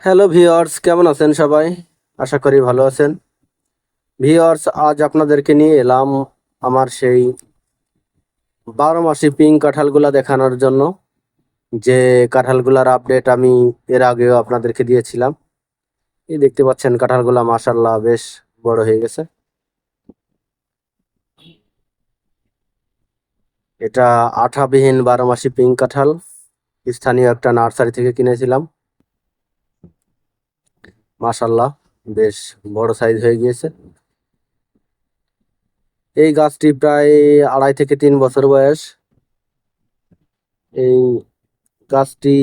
Hello viewers, কেমন আছেন সবাই? আশা করি ভালো আছেন। ভিওর্স, আজ আপনাদেরকে নিয়ে এলাম আমার সেই 12 মাসি পিঙ্ক কাঁঠালগুলা দেখানোর জন্য। যে কাঁঠালগুলার আপডেট আমি এর আগেও আপনাদেরকে দিয়েছিলাম। এই দেখতে পাচ্ছেন কাঁঠালগুলা মাশাআল্লাহ বেশ বড় হয়ে গেছে। এটা আঠাবিহীন 12 মাসি পিঙ্ক কাঁঠাল, স্থানীয় একটা নার্সারি থেকে কিনেছিলাম। মাশাআল্লাহ বেশ বড় সাইজ হয়ে গিয়েছে। এই গাছটি প্রায় 2.5 থেকে 3 বছর বয়স। এই গাছটি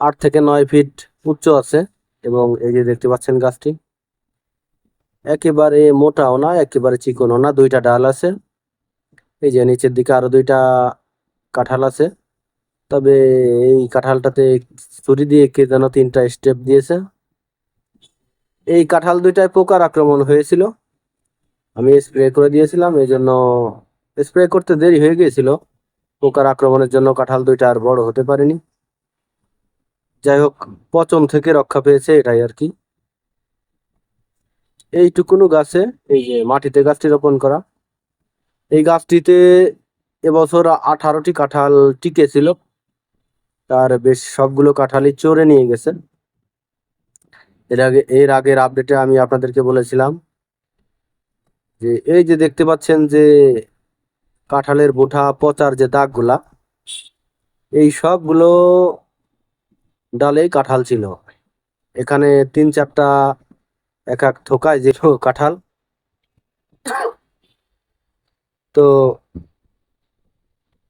8 থেকে 9 ফিট উচ্চ আছে এবং এই যে দেখতে পাচ্ছেন গাছটি একেবারে মোটাও না একেবারে চিকনও না, দুইটা ডাল আছে। এই যে নিচের দিকে আরো দুইটা কাঁঠাল আছে। তবে এই কাঁঠালটাতে ছুরি দিয়ে কে যেন 3টা স্টেপ দিয়েছে। এই কাঁঠাল দুইটায় পোকার আক্রমণ হয়েছিল, আমি স্প্রে করে দিয়েছিলাম, এই জন্য স্প্রে করতে দেরি হয়ে গিয়েছিল। পোকার আক্রমণের জন্য কাঁঠাল দুইটা আর বড় হতে পারেনি। যাই হোক, পচন থেকে রক্ষা পেয়েছে, এটাই আর কি। এইটুকুনো গাছে এই যে মাটিতে গাছটি রোপণ করা, এই গাছটিতে এবছর 18টি কাঁঠাল টিকেছিল। তার বেশ সবগুলো কাঁঠালই চোরে নিয়ে গেছে। এর আগের আপডেটে আমি আপনাদেরকে বলেছিলাম যে এই যে দেখতে পাচ্ছেন যে কাঁঠালের বোঠা পচার যে দাগগুলা, এই সবগুলো ডালেই কাঁঠাল ছিল। এখানে 3-4টা এক এক থোকায় যে কাঁঠাল। তো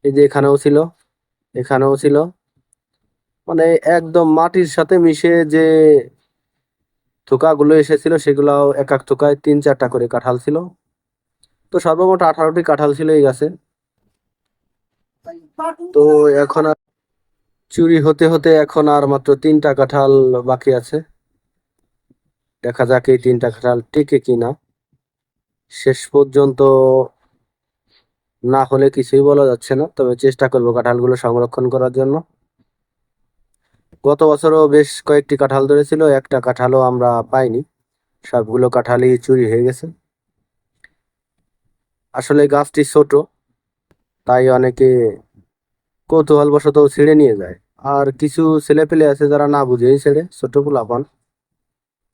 এই যে এখানেও ছিল, এখানেও ছিল, মানে একদম মাটির সাথে মিশে যে থোকাগুলো এসেছিল সেগুলাও এক এক থোকায় 3-4টা করে কাঁঠাল ছিল। তো সর্বমোট 18টি কাঁঠাল ছিল এই গাছে। তো এখন আর চুরি হতে হতে এখন আর মাত্র 3টা কাঁঠাল বাকি আছে। দেখা যাক এই 3টা কাঁঠাল টিকে কিনা। শেষ পর্যন্ত না হলে কিছুই বলা যাচ্ছে না, তবে চেষ্টা করবো কাঁঠালগুলো সংরক্ষণ করার জন্য। গত বছরও বেশ কয়েকটি কাঁঠাল ধরেছিল, একটা কাঁঠালও আমরা পাইনি, সবগুলো কাঁঠালই চুরি হয়ে গেছে। আসলে গাছটি ছোট, তাই অনেকে কৌতূহলবশত ছিঁড়ে নিয়ে যায়। আর কিছু ছেলেপেলে আছে যারা না বুঝেই ছেড়ে, ছোট পোলাপান।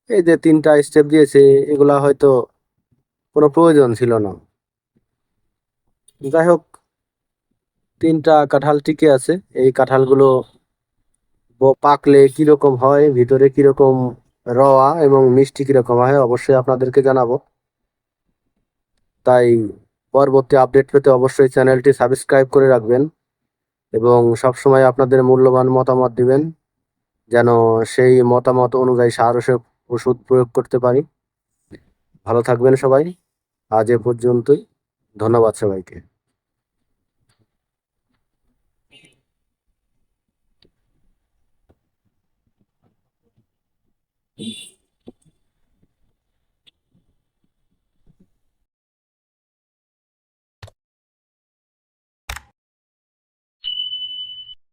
এই যে 3টা স্টেপ দিয়েছে, এগুলা হয়তো কোনো প্রয়োজন ছিল না। যাই হোক, 3টা কাঁঠাল টিকে আছে। এই কাঁঠালগুলো পাকলে কিরকম হয়, ভিতরে কিরকম রওয়া এবং মিষ্টি কিরকম হয় অবশ্যই আপনাদেরকে জানাবো। তাই পরবর্তী আপডেট পেতে অবশ্যই চ্যানেলটি সাবস্ক্রাইব করে রাখবেন এবং সবসময় আপনাদের মূল্যবান মতামত দিবেন, যেন সেই মতামত অনুযায়ী সার ওষুধ প্রয়োগ করতে পারি। ভালো থাকবেন সবাই। আজ এ পর্যন্তই। ধন্যবাদ সবাইকে।